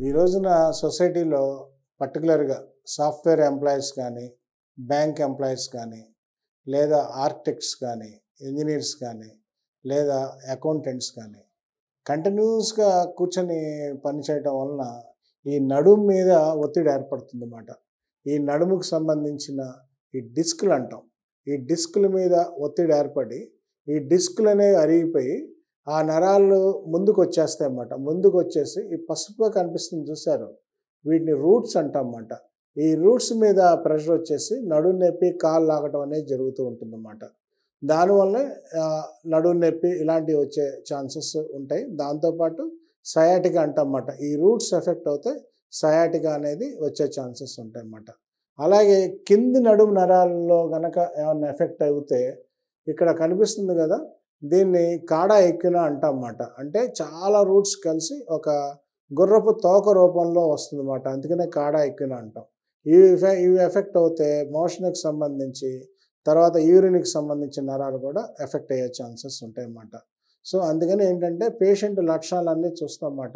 ఈ రోజున సొసైటీలో పర్టికులర్‌గా సాఫ్ట్‌వేర్ ఎంప్లాయీస్ కానీ, బ్యాంక్ ఎంప్లాయీస్ కానీ, లేదా ఆర్కిటెక్ట్స్ కానీ, ఇంజినీర్స్ కానీ, లేదా అకౌంటెంట్స్ కానీ కంటిన్యూస్‌గా కూర్చొని పని చేయటం వలన ఈ నడుము మీద ఒత్తిడి ఏర్పడుతుందన్నమాట. ఈ నడుముకు సంబంధించిన ఈ డిస్కులు అంటాం. ఈ డిస్కుల మీద ఒత్తిడి ఏర్పడి, ఈ డిస్కులనేవి అరిగిపోయి, ఆ నరాలు ముందుకొచ్చేస్తాయన్నమాట. ముందుకొచ్చేసి ఈ పసుపుగా కనిపిస్తుంది చూసారు? వీటిని రూట్స్ అంటామన్నమాట. ఈ రూట్స్ మీద ప్రెషర్ వచ్చేసి నడుము నొప్పి, కాళ్ళు లాగటం అనేది జరుగుతూ ఉంటుందన్నమాట. దానివల్లనే నడుము నొప్పి ఇలాంటివి వచ్చే ఛాన్సెస్ ఉంటాయి. దాంతోపాటు సయాటికా అంటామన్నమాట. ఈ రూట్స్ ఎఫెక్ట్ అవుతే సయాటికా అనేది వచ్చే ఛాన్సెస్ ఉంటాయన్నమాట. అలాగే కింది నడుము నరాల్లో గనక ఏమన్నా ఎఫెక్ట్ అవుతే ఇక్కడ కనిపిస్తుంది కదా! దీన్ని కాడా ఎక్వినా అంటామన్నమాట. అంటే చాలా రూట్స్ కలిసి ఒక గుర్రపు తోక రూపంలో వస్తుందన్నమాట. అందుకనే కాడా ఎక్వినా అంటాం. ఇవి ఎఫెక్ట్ అవుతే మోషన్‌కి సంబంధించి, తర్వాత యూరిన్‌కి సంబంధించిన నరాలు కూడా ఎఫెక్ట్ అయ్యే ఛాన్సెస్ ఉంటాయన్నమాట. సో, అందుకని ఏంటంటే పేషెంట్ లక్షణాలన్నీ చూస్తామన్నమాట.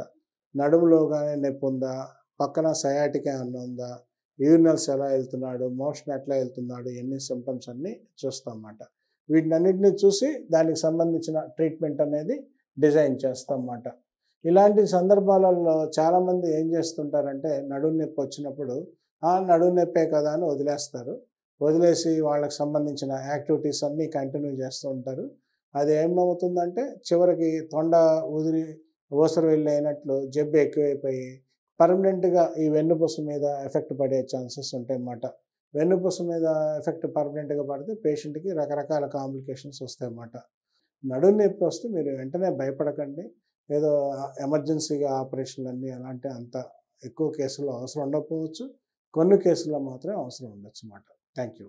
నడుములో గాని నొప్పుందా? పక్కన సయాటికా ఏమన్నా ఉందా? యూరినల్స్ ఎలా వెళ్తున్నాడు? మోషన్ ఎట్లా వెళ్తున్నాడు? ఇయన్నీ సింప్టమ్స్ అన్నీ చూస్తామన్నమాట. వీటినన్నిటిని చూసి దానికి సంబంధించిన ట్రీట్మెంట్ అనేది డిజైన్ చేస్తామన్నమాట. ఇలాంటి సందర్భాలలో చాలామంది ఏం చేస్తుంటారంటే నడుము నొప్పి వచ్చినప్పుడు, నడుము నొప్పే కదా అని వదిలేస్తారు. వదిలేసి వాళ్ళకి సంబంధించిన యాక్టివిటీస్ అన్నీ కంటిన్యూ చేస్తూ ఉంటారు. అది ఏమవుతుందంటే చివరికి తొండ ఊసరు వెళ్ళి అయినట్లు జబ్బు ఎక్కువైపోయి పర్మనెంట్‌గా ఈ వెన్నుపూస మీద ఎఫెక్ట్ పడే ఛాన్సెస్ ఉంటాయన్నమాట. వెన్నుపూస మీద ఎఫెక్ట్ పర్మనెంట్‌గా పడితే పేషెంట్‌కి రకరకాల కాంప్లికేషన్స్ వస్తాయన్నమాట. నడుము నొప్పి వస్తే మీరు వెంటనే భయపడకండి. ఏదో ఎమర్జెన్సీగా ఆపరేషన్‌లన్నీ అలాంటి అంత ఎక్కువ కేసుల్లో అవసరం ఉండకపోవచ్చు. కొన్ని కేసుల్లో మాత్రమే అవసరం ఉండొచ్చన్నమాట. Thank you.